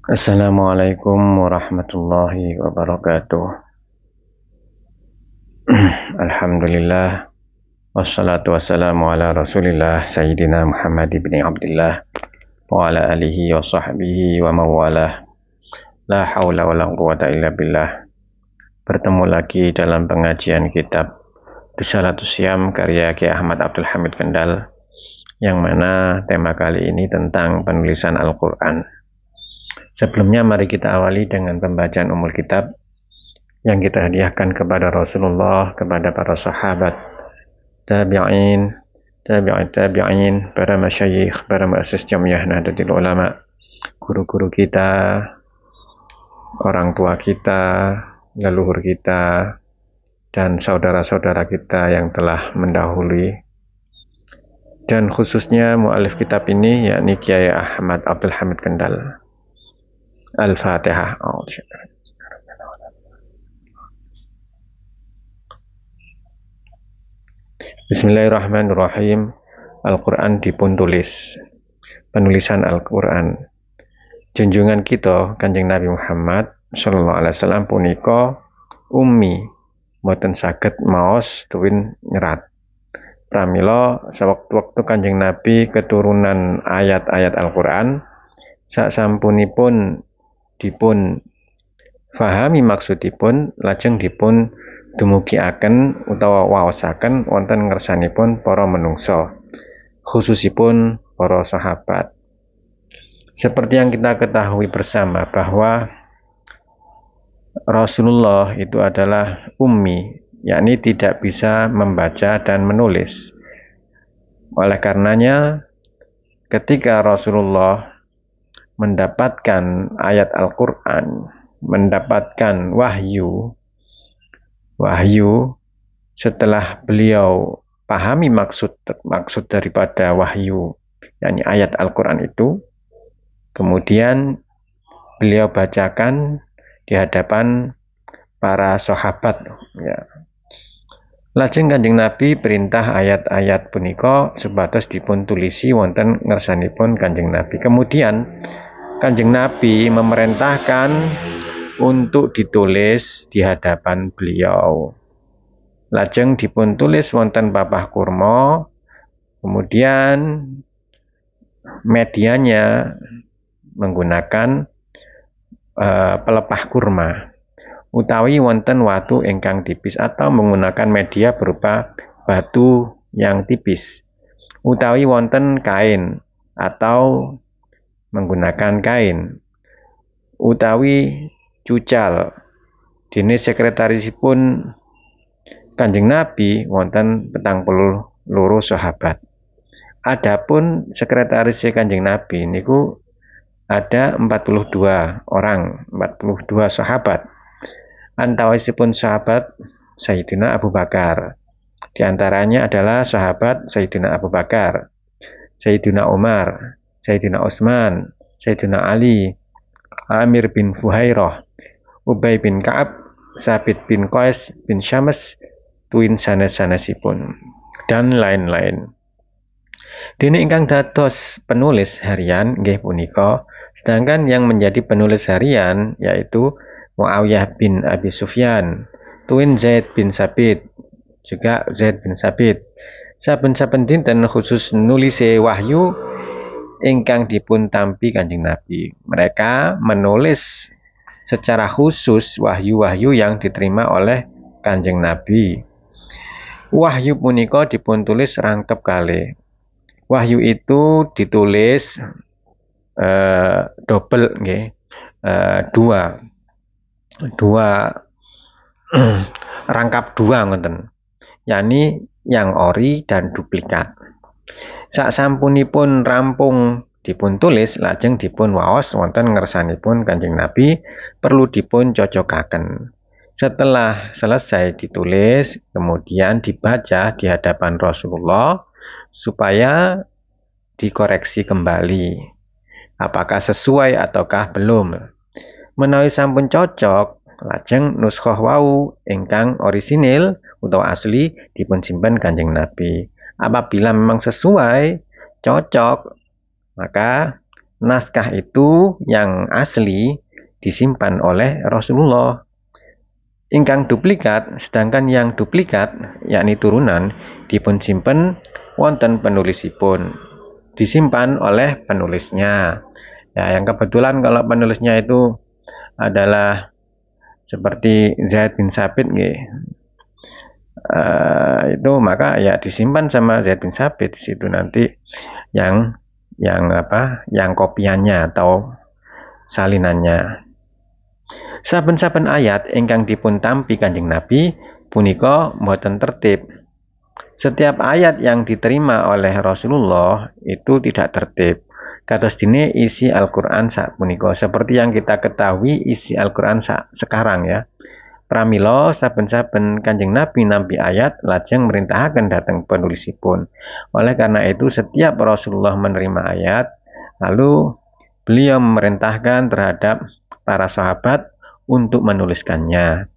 Assalamualaikum warahmatullahi wabarakatuh. Alhamdulillah wassalatu wassalamu ala Rasulillah Sayyidina Muhammad ibn Abdullah wa ala alihi wa sahbihi wa mawalah. La haula wa la quwata illa billah. Bertemu lagi dalam pengajian kitab Risalatus Syam karya Ki Ahmad Abdul Hamid Kendal, yang mana tema kali ini tentang penulisan Al-Quran. Sebelumnya mari kita awali dengan pembacaan umul kitab yang kita hadiahkan kepada Rasulullah, kepada para sahabat, tabi'in, tabi'in, para masyayikh, para muassis Jamiyah Nahdlatul Ulama, guru-guru kita, orang tua kita, leluhur kita, dan saudara-saudara kita yang telah mendahului, dan khususnya mu'alif kitab ini yakni Kiai Ahmad Abdul Hamid Kendal. Al-Fatihah. Bismillahirrahmanirrahim. Al-Quran dipun tulis. Penulisan Al-Quran. Junjungan kita Kanjeng Nabi Muhammad sallallahu alaihi wasallam punika ummi, mboten saged maos tuwin nyerat. Pramila sewektu-wektu Kanjeng Nabi keturunan ayat-ayat Al-Quran, sasampunipun dipun fahami maksudipun, lajeng dipun dumugiaken utawa waosaken wonten ngersanipun para menungso, khususipun para sahabat. Seperti yang kita ketahui bersama bahwa Rasulullah itu adalah ummi, yakni tidak bisa membaca dan menulis. Oleh karenanya, ketika Rasulullah mendapatkan ayat Al-Quran, mendapatkan wahyu, setelah beliau pahami maksud daripada wahyu, yakni ayat Al-Quran itu, kemudian beliau bacakan di hadapan para sahabat. Ya. Lajeng Kanjeng Nabi perintah ayat-ayat punika supados dipun tulisi wonten ngersanipun Kanjeng Nabi. Kemudian Kanjeng Nabi memerintahkan untuk ditulis di hadapan beliau. Lajeng dipun tulis wonten papah kurma, kemudian medianya menggunakan pelepah kurma, utawi wonten watu ingkang tipis, atau menggunakan media berupa batu yang tipis, utawi wonten kain atau menggunakan kain, utawi cucal. Dene sekretarisipun Kanjeng Nabi wonten 42 sahabat. Adapun sekretaris Kanjeng Nabi niku ada 42 orang, 42 sahabat. Antawisipun sahabat Sayyidina Abu Bakar. Di antaranya adalah sahabat Sayyidina Abu Bakar, Sayyidina Umar, Sayyidina Utsman, Sayyidina Ali, Amir bin Fuhairah, Ubay bin Ka'ab, Sabit bin Qais bin Syams, tuin sanes-sanesipun, dan lain-lain. Dene ingkang dados penulis harian nggih punika, sedangkan yang menjadi penulis harian yaitu Muawiyah bin Abi Sufyan, tuin Zaid bin Sabit, juga Zaid bin Sabit. Saben-saben dinten khusus nulise wahyu ingkang dipun tampi Kanjeng Nabi. Mereka menulis secara khusus wahyu-wahyu yang diterima oleh Kanjeng Nabi. Wahyu punika dipun tulis rangkep kalih. Wahyu itu ditulis double nggih. Dua rangkap dua ngoten. yakni yang ori dan duplikat. Saksampunipun rampung dipun tulis, lajeng dipun waos wonten ngersanipun Kanjeng Nabi, perlu dipun cocokaken. Setelah selesai ditulis, kemudian dibaca di hadapan Rasulullah supaya dikoreksi kembali apakah sesuai ataukah belum. Menawi sampun cocok, lajeng nuskhoh wau ingkang orisinil utawa asli dipun simpen Kanjeng Nabi. Apabila memang sesuai, cocok, maka naskah itu yang asli disimpan oleh Rasulullah. Ingkang duplikat, sedangkan yang duplikat yakni turunan dipun simpen wonten penulisipun, disimpan oleh penulisnya. Ya, yang kebetulan kalau penulisnya itu adalah seperti Zaid bin Sabit itu maka ya disimpan sama Zaid bin Sabit. Di situ nanti yang kopiannya atau salinannya. Saben-saben ayat ingkang dipun tampi Kanjeng Nabi punika boten tertib. Setiap ayat yang diterima oleh Rasulullah itu tidak tertib. Kados dene isi Al-Qur'an sapunika, seperti yang kita ketahui isi Al-Qur'an sekarang ya. Pramila saben-saben Kanjeng Nabi nampi ayat lajeng merintahaken dhateng penulisipun. Oleh karena itu setiap Rasulullah menerima ayat lalu beliau memerintahkan terhadap para sahabat untuk menuliskannya.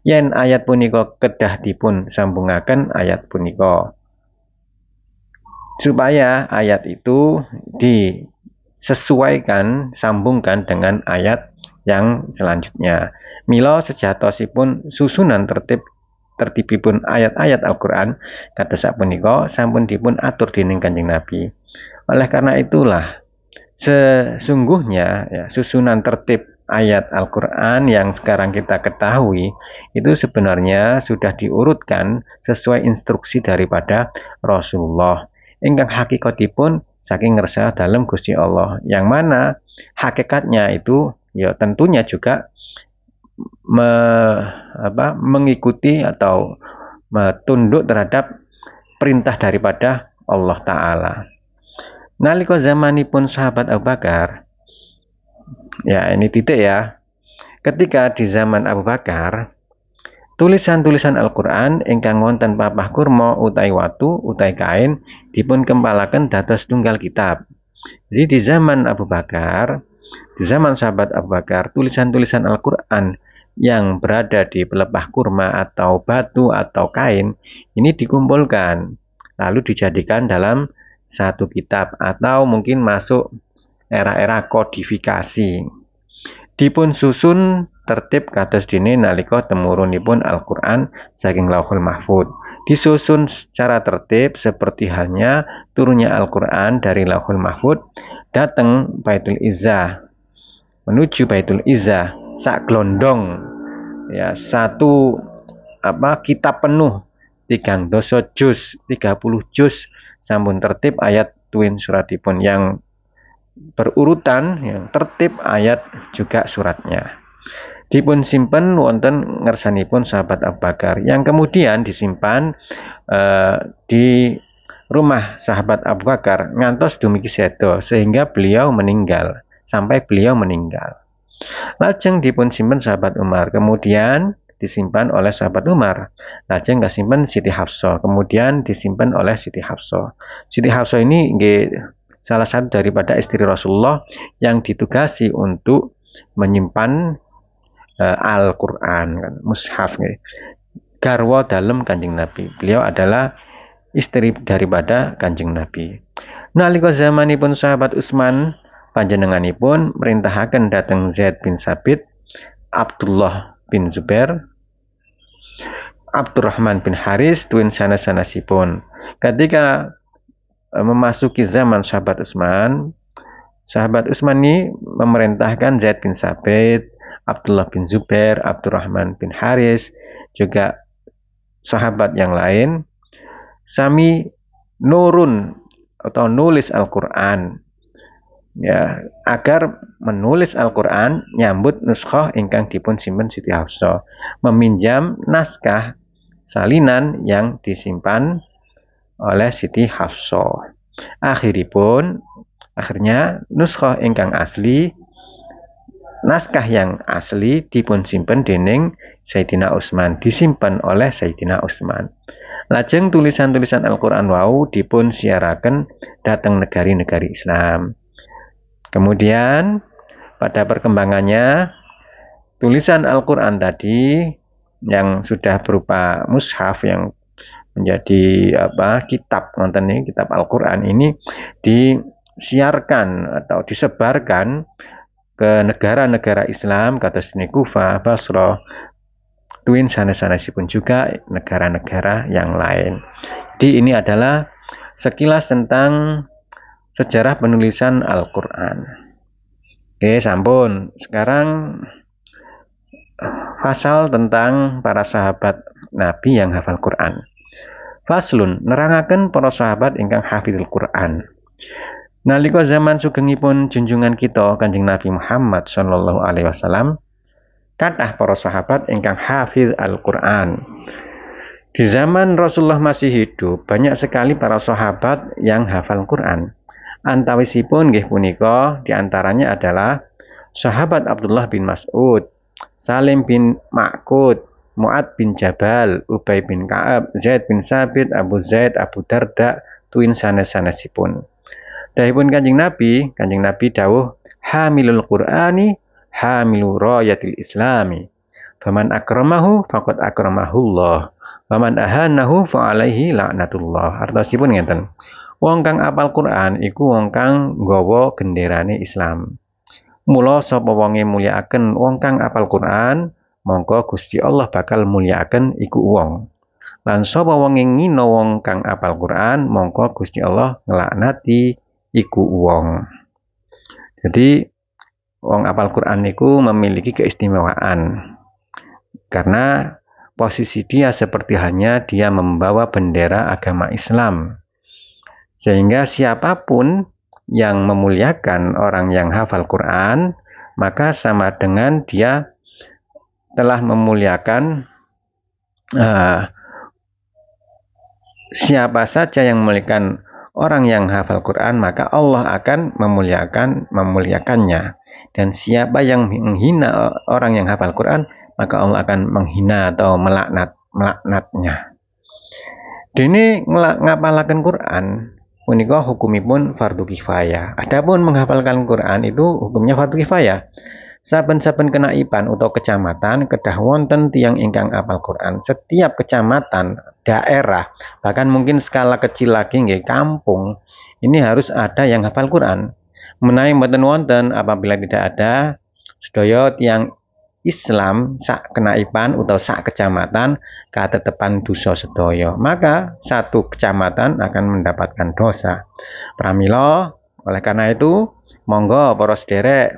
Yen ayat punika kedah dipun sambungaken ayat punika, supaya ayat itu disesuaikan, sambungkan dengan ayat yang selanjutnya. Mila sejatosipun susunan tertibipun ayat-ayat Al-Qur'an kados sapunika sampun dipun atur dening Kanjeng Nabi. Oleh karena itulah sesungguhnya ya, susunan tertib ayat Al-Qur'an yang sekarang kita ketahui itu sebenarnya sudah diurutkan sesuai instruksi daripada Rasulullah. Ingkang hakikatipun saking ngersah dalam Gusti Allah, yang mana hakikatnya itu ya tentunya juga mengikuti atau tunduk terhadap perintah daripada Allah Ta'ala. Nalika zamanipun sahabat Abu Bakar, ya ini titik ya, ketika di zaman Abu Bakar, tulisan-tulisan Al-Qur'an ingkang wonten papah kurma utai watu utai kain dipun kempalaken dados tunggal kitab. Jadi di zaman Abu Bakar, di zaman sahabat Abu Bakar, tulisan-tulisan Al-Qur'an yang berada di pelepah kurma atau batu atau kain ini dikumpulkan lalu dijadikan dalam satu kitab atau mungkin masuk era-era kodifikasi. Dipun susun tertib kados dene nalika temurunipun Al-Qur'an saking Lauhul Mahfuz. Disusun secara tertib seperti halnya turunnya Al-Qur'an dari Lauhul Mahfuz dateng Baitul Izzah. Menuju Baitul Izzah sak glondong ya, satu kitab penuh 3 doso juz, 30 juz sampun tertib ayat tuwin suratipun yang berurutan yang tertib ayat juga suratnya. Dipun simpen wonten ngersanipun sahabat Abu Bakar yang kemudian disimpan di rumah sahabat Abu Bakar ngantos dumugi seda sehingga beliau meninggal, sampai beliau meninggal. Lajeng dipun simpen sahabat Umar, kemudian disimpan oleh sahabat Umar. Lajeng kasimpen Siti Hafsah, kemudian disimpan oleh Siti Hafsah. Siti Hafsah ini salah satu daripada istri Rasulullah yang ditugasi untuk menyimpan Al-Qur'an, kan, mushaf garwa dalam Kanjeng Nabi. Beliau adalah istri daripada Kanjeng Nabi. Nalika zamanipun sahabat Utsman, panjenenganipun merintahaken dhateng Zaid bin Sabit, Abdullah bin Zubair, Abdurrahman bin Haris tuwin sanes-sanesipun. Ketika memasuki zaman sahabat Utsman ini memerintahkan Zaid bin Sabit, Abdullah bin Zubair, Abdurrahman bin Haris, juga sahabat yang lain sami nurun atau nulis Al-Qur'an ya, agar menulis Al-Qur'an nyambut nuskhah ingkang dipun simpen Siti Hafsah, meminjam naskah salinan yang disimpan oleh Siti Hafsah. Akhirnya nuskhah ingkang asli, naskah yang asli dipun simpen dening Sayyidina Utsman, disimpan oleh Sayyidina Utsman. Lajeng tulisan-tulisan Al-Qur'an wau dipun siaraken dhateng negari-negari Islam. Kemudian pada perkembangannya tulisan Al-Qur'an tadi yang sudah berupa mushaf yang menjadi kitab, kitab Al-Qur'an ini disiarkan atau disebarkan ke negara-negara Islam, kata sini Kufah, Basra, tuin sanes-sanesipun juga negara-negara yang lain. Jadi ini adalah sekilas tentang sejarah penulisan Al-Quran. Oke, sampun. Sekarang pasal tentang para sahabat Nabi yang hafal Quran. Faslun nerangaken para sahabat ingkang hafizul Quran. Nalika zaman sugengipun junjungan kita Kanjeng Nabi Muhammad sallallahu alaihi wasallam, kathah para sahabat ingkang hafiz Al-Quran. Di zaman Rasulullah masih hidup, banyak sekali para sahabat yang hafal Quran. Antawisipun nggih punika diantaranya adalah sahabat Abdullah bin Mas'ud, Salim bin Ma'qud, Mu'ad bin Jabal, Ubay bin Ka'ab, Zaid bin Sabit, Abu Zaid, Abu Darda, tuin sanes-sanesipun. Dahipun Kanjeng Nabi dawuh, hamilul Qur'ani hamilu rayatil Islami. Faman akramahu faqad akramahullah. Faman ahanahu fa alaihi laknatullah. Artosipun ngeten. Wong kang apal Quran iku wong kang nggawa genderane Islam. Mula sapa wonge mulyakaken wong kang apal Quran, mongko Gusti Allah bakal mulyakaken iku wong. Lan sapa wonge ngina wong kang apal Quran, mongko Gusti Allah nglaknati iku wong. Jadi wong apal Quran niku memiliki keistimewaan karena posisi dia seperti hanya dia membawa bendera agama Islam. Sehingga siapapun yang memuliakan orang yang hafal Quran, maka sama dengan dia telah memuliakan siapa saja yang memuliakan orang yang hafal Quran, maka Allah akan memuliakannya. Dan siapa yang menghina orang yang hafal Quran, maka Allah akan menghina atau melaknatnya. Dene ngapalaken Quran punika hukumipun fardu kifayah. Adapun menghafalkan Quran itu hukumnya fardu kifayah. Saben-saben kenaipan atau kecamatan kedah wonten tiyang ingkang apal Quran. Setiap kecamatan, daerah, bahkan mungkin skala kecil lagi nggih kampung, ini harus ada yang hafal Quran. Menawi mboten wonten, apabila tidak ada sedaya tiyang Islam sak kenaipan atau sak kecamatan katetepan dosa sedaya, maka satu kecamatan akan mendapatkan dosa. Pramila, oleh karena itu monggo para sederek,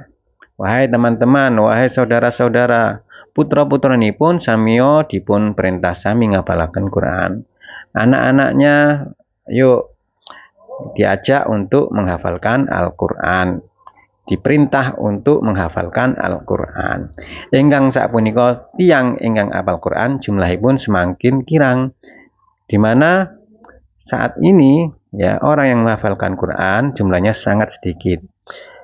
wahai teman-teman, wahai saudara-saudara, putra-putranipun samiyo dipun perintah sami ngapalaken Quran. Anak-anaknya yuk diajak untuk menghafalkan Al-Quran, diperintah untuk menghafalkan Al-Quran. Ingkang sapunika tiyang ingkang apal Quran jumlahipun semakin kirang, di mana saat ini ya orang yang menghafalkan Quran jumlahnya sangat sedikit.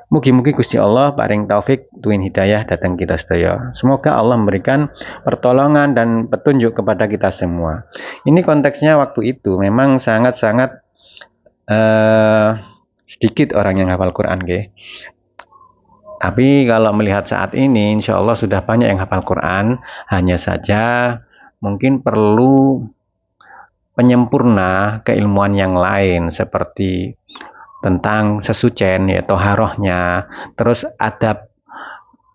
Mugi-mugi Gusti Allah paring taufik tuwin hidayah datang kita sedaya. Semoga Allah memberikan pertolongan dan petunjuk kepada kita semua. Ini konteksnya waktu itu memang sangat-sangat sedikit orang yang hafal Quran nggih. Tapi kalau melihat saat ini, insya Allah sudah banyak yang hafal Quran. Hanya saja mungkin perlu penyempurna keilmuan yang lain seperti tentang sesucen ya toharohnya, terus adab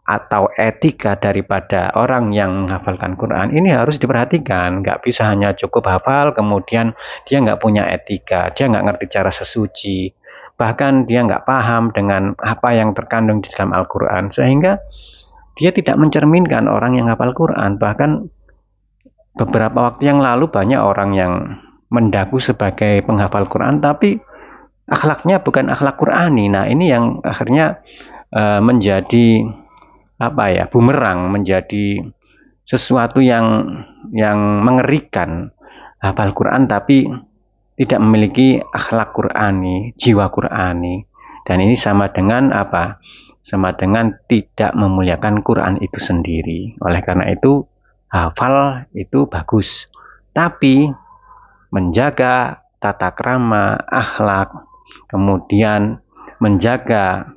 atau etika daripada orang yang menghafalkan Quran ini harus diperhatikan. Nggak bisa hanya cukup hafal kemudian dia nggak punya etika, dia nggak ngerti cara sesuci, bahkan dia nggak paham dengan apa yang terkandung di dalam Al-Quran, sehingga dia tidak mencerminkan orang yang hafal Quran. Bahkan beberapa waktu yang lalu banyak orang yang mendaku sebagai penghafal Quran tapi akhlaknya bukan akhlak Qurani. Nah ini yang akhirnya menjadi bumerang, menjadi sesuatu yang mengerikan. Hafal Quran tapi tidak memiliki akhlak Qurani, jiwa Qurani. Dan ini sama dengan apa? Sama dengan tidak memuliakan Quran itu sendiri. Oleh karena itu, hafal itu bagus. Tapi menjaga tata krama, akhlak, kemudian menjaga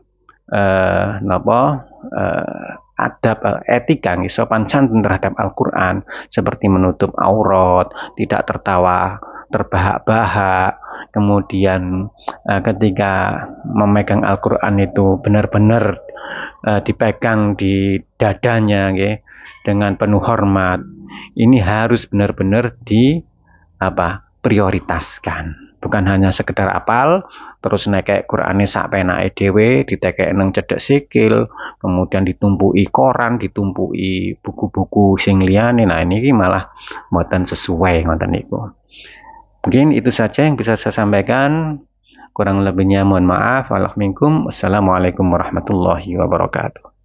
adab etika sopan santun terhadap Al-Quran, seperti menutup aurat, tidak tertawa terbahak-bahak, kemudian ketika memegang Al-Quran itu benar-benar dipegang di dadanya, okay, dengan penuh hormat. Ini harus benar-benar prioritaskan. Bukan hanya sekedar apal, terus nekek Qur'ane sak penake dhewe, ditekek nang cedhek sikil, kemudian ditumpuki koran, ditumpuki buku-buku sing liyane. Nah, ini malah mboten sesuai ngoten niku. Mungkin itu saja yang bisa saya sampaikan. Kurang lebihnya mohon maaf. Assalamualaikum warahmatullahi wabarakatuh.